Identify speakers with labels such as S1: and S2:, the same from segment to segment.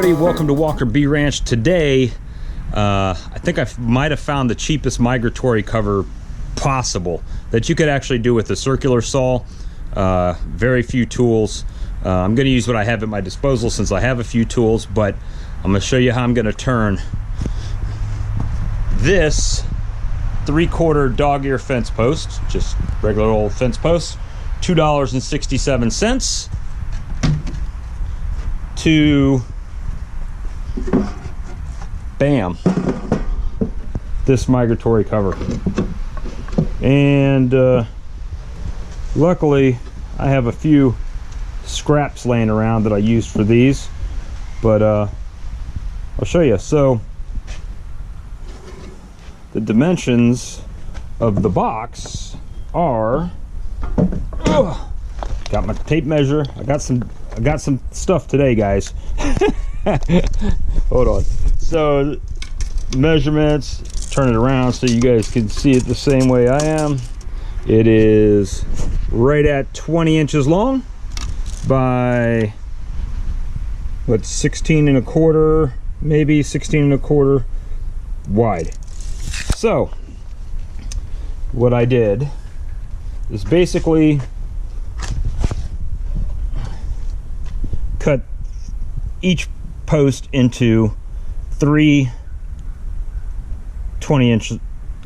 S1: everybody, welcome to Walker Bee Ranch. Today I think I might have found the cheapest migratory cover possible that you could actually do with a circular saw. Very few tools. I'm going to use what I have at my disposal since I have a few tools, but I'm going to show you how I'm going to turn this 3/4 dog ear fence post, just regular old fence post, $2.67 to bam, this migratory cover. And luckily I have a few scraps laying around that I used for these, but I'll show you. So the dimensions of the box are, got my tape measure. I got some stuff today, guys. Hold on. So measurements, turn it around so you guys can see it the same way I am. It is right at 20 inches long by what, 16 1/4, maybe 16 1/4 wide. So what I did is basically cut each post into 3 20-inch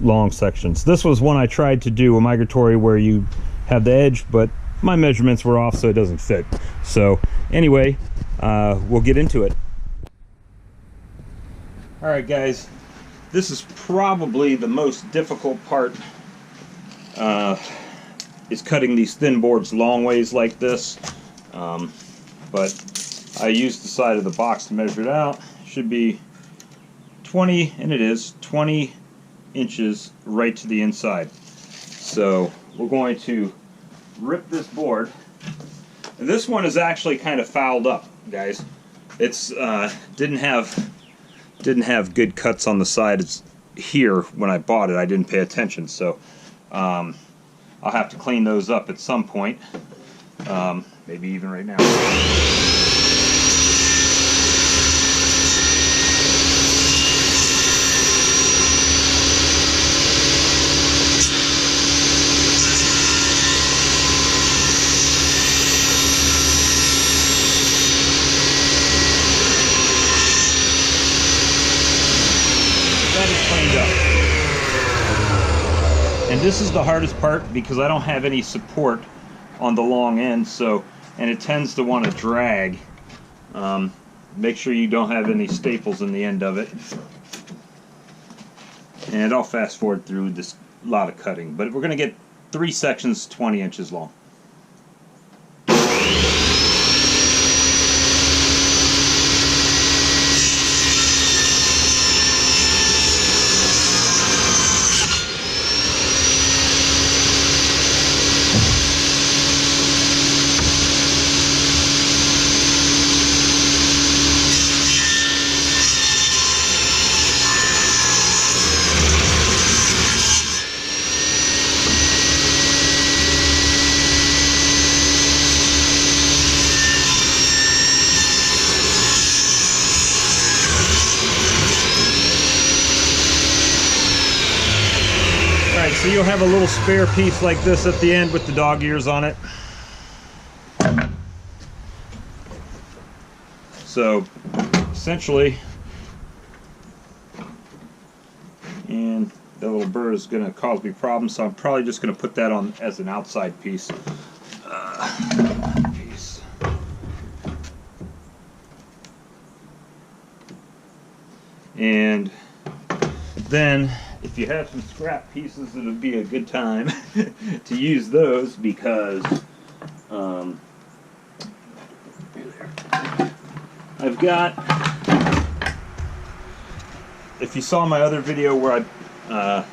S1: long sections. This was one I tried to do a migratory where you have the edge, but my measurements were off, so it doesn't fit. So anyway, we'll get into it. All right, guys, this is probably the most difficult part, is cutting these thin boards long ways like this. But I used the side of the box to measure it out. It should be 20, and it is 20 inches right to the inside. So we're going to rip this board. And this one is actually kind of fouled up, guys. It's didn't have good cuts on the sides here when I bought it. I didn't pay attention, so I'll have to clean those up at some point. Maybe even right now. That is cleaned up. And this is the hardest part because I don't have any support on the long end, so, and it tends to want to drag. Make sure you don't have any staples in the end of it. And I'll fast forward through this lot of cutting, but we're going to get 3 sections 20 inches long. So you'll have a little spare piece like this at the end with the dog ears on it. So essentially, and that little burr is going to cause me problems, so I'm probably just going to put that on as an outside piece. And then if you have some scrap pieces, it would be a good time to use those because I've got, if you saw my other video where I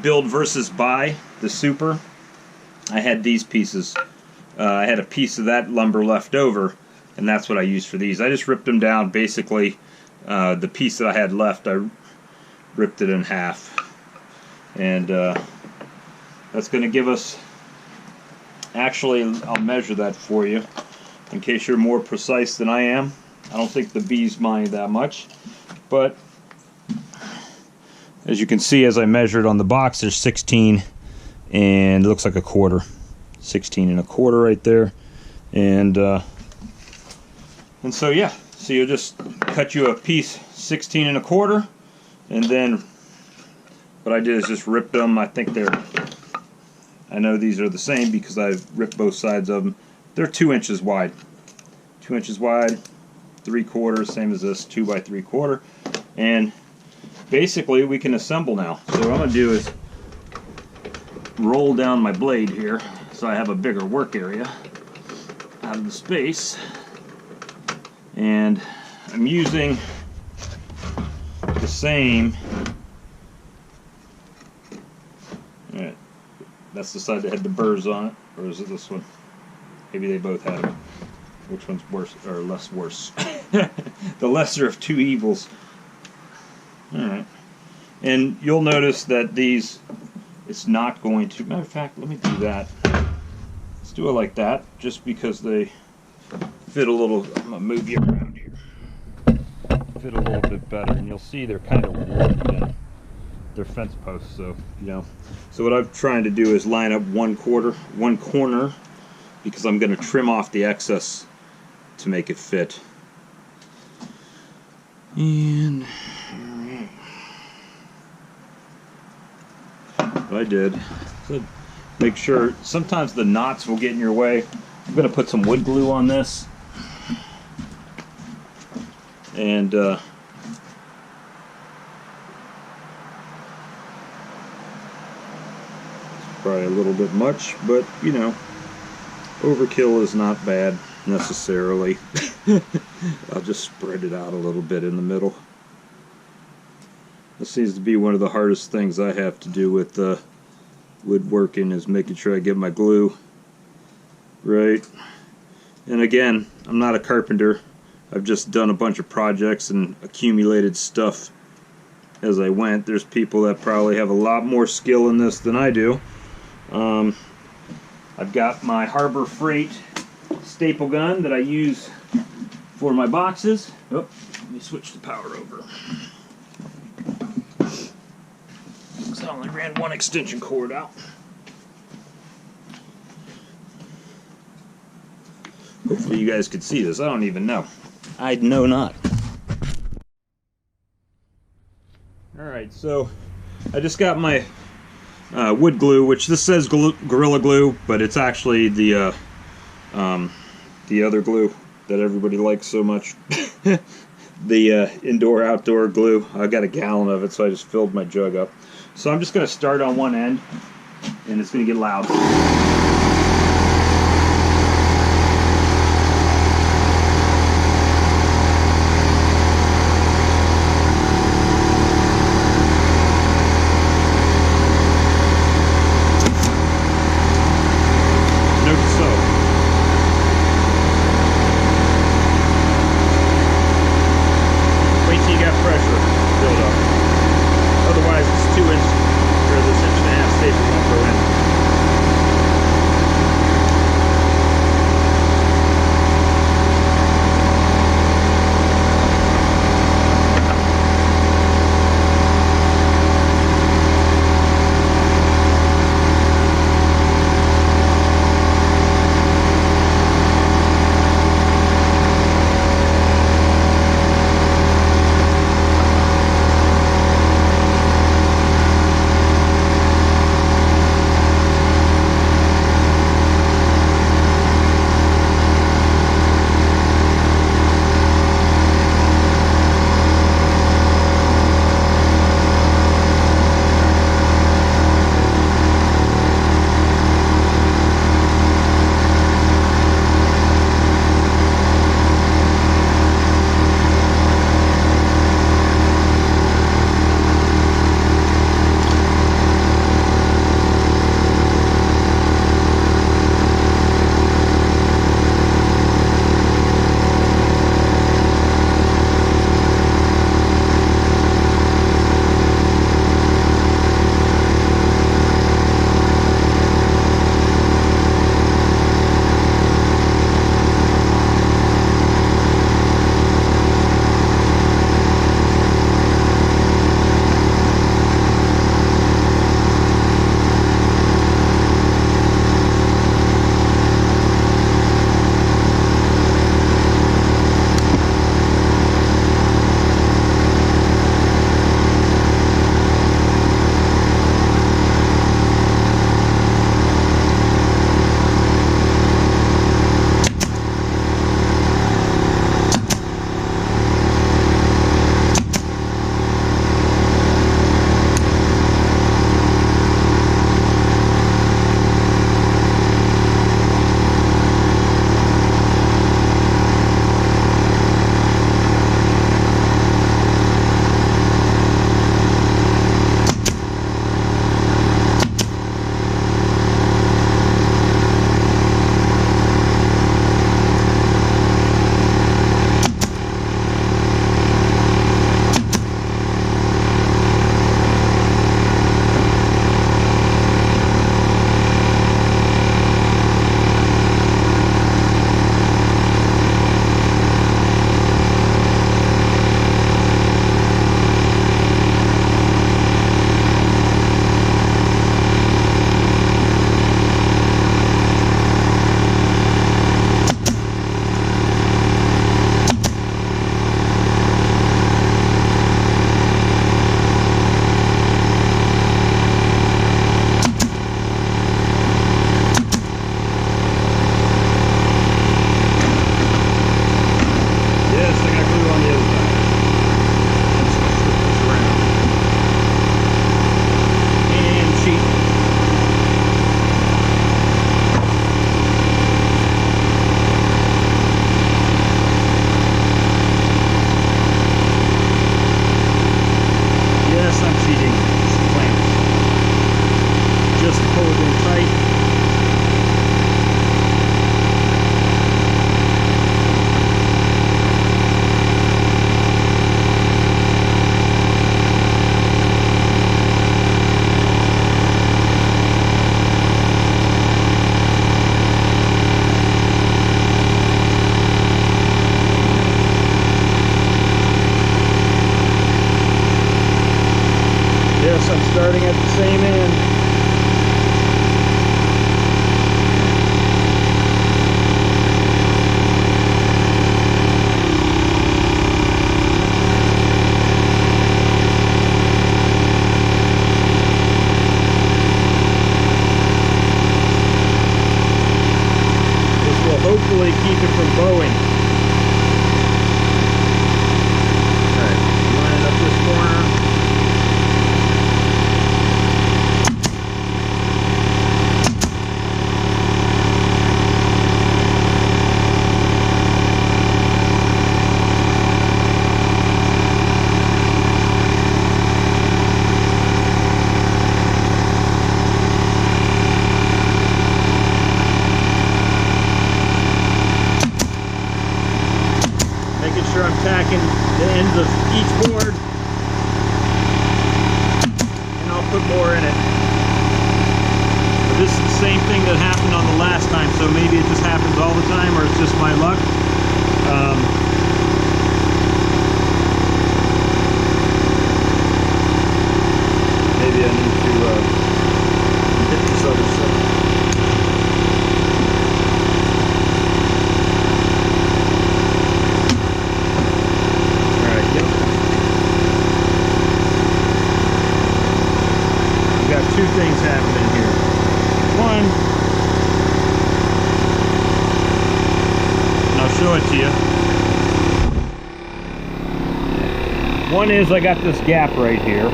S1: build versus buy the super, I had these pieces. I had a piece of that lumber left over, and that's what I used for these. I just ripped them down. Basically, the piece that I had left, I ripped it in half, and that's going to give us, actually I'll measure that for you in case you're more precise than I am. I don't think the bees mind that much, but as you can see, as I measured on the box, there's 16, and it looks like a quarter. 16 and a quarter right there, and so yeah, so you'll just cut you a piece 16 and a quarter, and then what I did is just ripped them. I think I know these are the same because I've ripped both sides of them. They're 2 inches wide. 2 inches wide, 3/4, same as this, 2 by 3/4. And basically we can assemble now. So what I'm going to do is roll down my blade here so I have a bigger work area out of the space. And I'm using the same. Alright, that's the side that had the burrs on it, or is it this one? Maybe they both had them. Which one's worse or less worse? The lesser of two evils. Alright. And you'll notice that these, it's not going to, matter of fact, let me do that. Let's do it like that, just because they fit a little, I'm going to move you around here. Fit a little bit better, and you'll see they're kind of warped in. They're fence posts, so, you know. So what I'm trying to do is line up one corner, because I'm going to trim off the excess to make it fit. And what I did, so make sure, sometimes the knots will get in your way. I'm going to put some wood glue on this, and probably a little bit much, but you know, overkill is not bad necessarily. I'll just spread it out a little bit in the middle. This seems to be one of the hardest things I have to do with woodworking, is making sure I get my glue right. And again, I'm not a carpenter. I've just done a bunch of projects and accumulated stuff as I went. There's people that probably have a lot more skill in this than I do. I've got my Harbor Freight staple gun that I use for my boxes. Oh, let me switch the power over. So I only ran one extension cord out. Hopefully you guys could see this. I don't even know. I know not. Alright, so I just got my wood glue, which this says Gorilla Glue, but it's actually the other glue that everybody likes so much. The indoor-outdoor glue. I got a gallon of it, so I just filled my jug up. So I'm just going to start on one end, and it's going to get loud. keep it from bowing. Alright, line up this corner. Making sure I'm tacking the ends of each board, and I'll put more in it. But this is the same thing that happened on the last time, so maybe it just happens all the time, or it's just my luck. Maybe I need to hit this other side. Two things happening here. One, and I'll show it to you. One is I got this gap right here.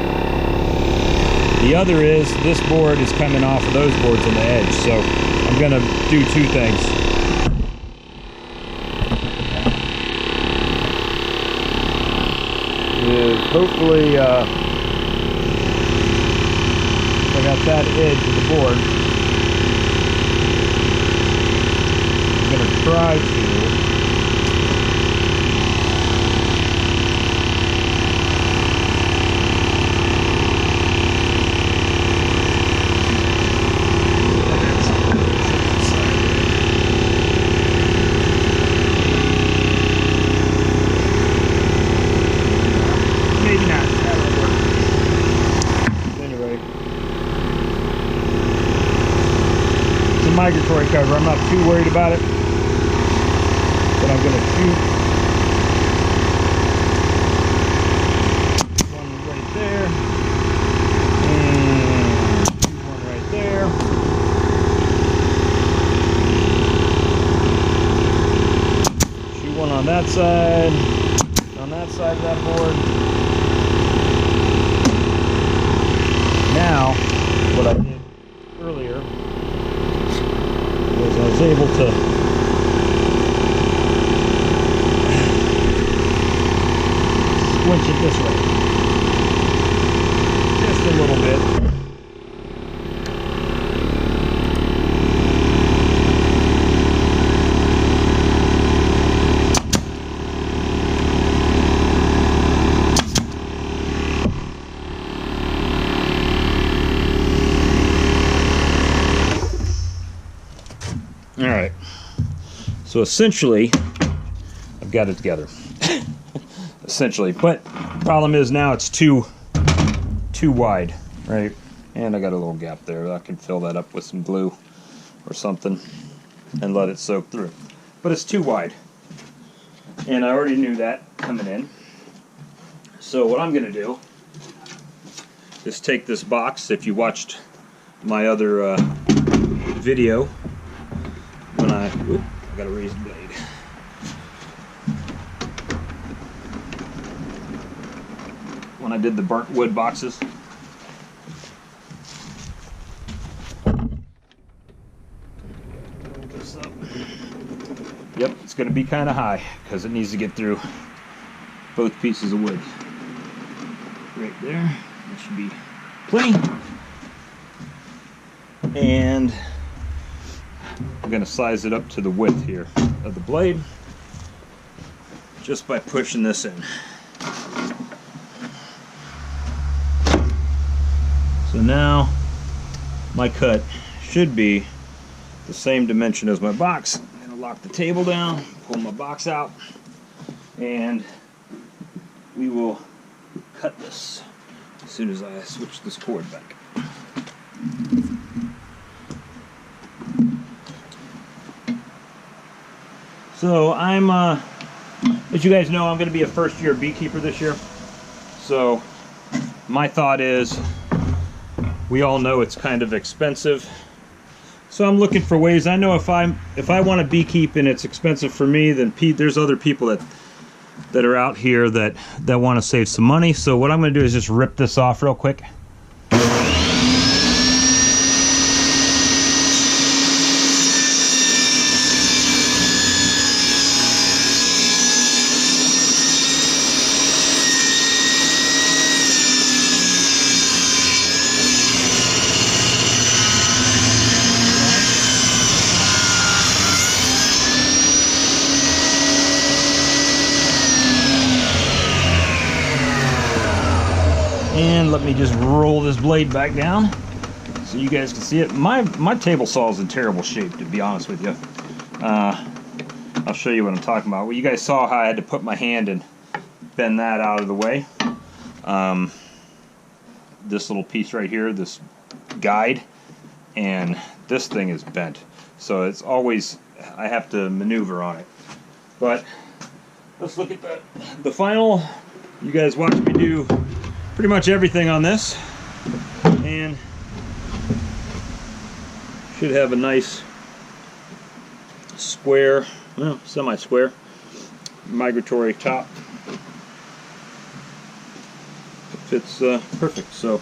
S1: The other is this board is coming off of those boards on the edge. So I'm going to do two things. Is hopefully I got that edge of the board. I'm going to try to maybe not. That'll work. Anyway. Migratory cover. I'm not too worried about it, but I'm going to shoot one right there and one right there. Shoot one on that side of that board. Now, what I did earlier was I was able to squinch it this way just a little bit. Alright, so essentially, I've got it together. Essentially, but the problem is now it's too wide, right? And I got a little gap there. I can fill that up with some glue or something and let it soak through. But it's too wide. And I already knew that coming in. So what I'm going to do is take this box. If you watched my other video, when I got a raised blade. When I did the burnt wood boxes. This up. Yep, it's going to be kind of high because it needs to get through both pieces of wood. Right there. That should be plenty. And I'm going to size it up to the width here of the blade just by pushing this in. So now my cut should be the same dimension as my box. I'm going to lock the table down, pull my box out, and we will cut this as soon as I switch this cord back. So I'm, as you guys know, I'm going to be a first-year beekeeper this year. So my thought is, we all know it's kind of expensive. So I'm looking for ways. I know if I want to beekeep and it's expensive for me, then there's other people that are out here that want to save some money. So what I'm going to do is just rip this off real quick. And let me just roll this blade back down so you guys can see it. My table saw is in terrible shape, to be honest with you. I'll show you what I'm talking about. Well, you guys saw how I had to put my hand and bend that out of the way. This little piece right here, this guide, and this thing is bent. So it's always, I have to maneuver on it. But let's look at the final. You guys watch me do pretty much everything on this, and should have a nice square, well, semi-square migratory top. It fits perfect. So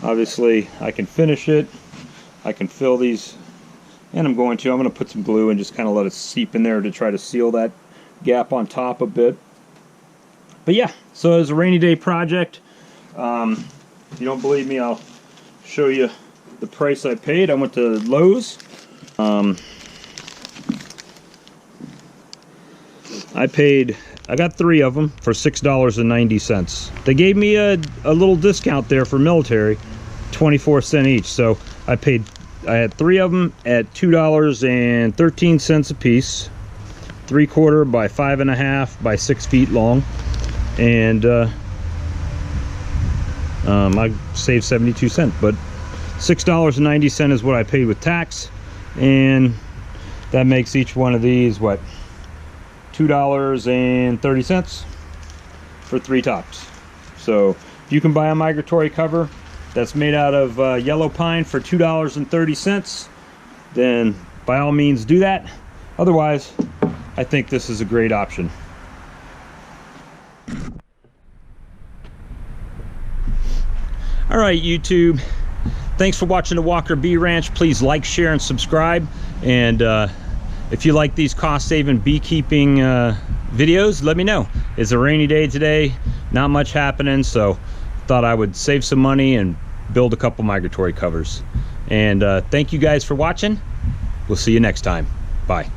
S1: obviously I can finish it, I can fill these, and I'm going to put some glue and just kind of let it seep in there to try to seal that gap on top a bit. But yeah, so it's a rainy day project. If you don't believe me, I'll show you the price I paid. I went to Lowe's. I got 3 of them for $6.90. They gave me a little discount there for military, 24¢ each. So I had 3 of them at $2.13 a piece, 3/4 by 5.5 by 6 feet long. And I saved 72 cents, but $6.90 is what I paid with tax, and that makes each one of these what, $2.30 for 3 tops. So if you can buy a migratory cover that's made out of yellow pine for $2.30, then by all means do that. Otherwise, I think this is a great option. All right, YouTube, thanks for watching the Walker Bee Ranch. Please like, share, and subscribe. And if you like these cost-saving beekeeping videos, let me know. It's a rainy day today, not much happening, so thought I would save some money and build a couple migratory covers. And thank you guys for watching. We'll see you next time. Bye.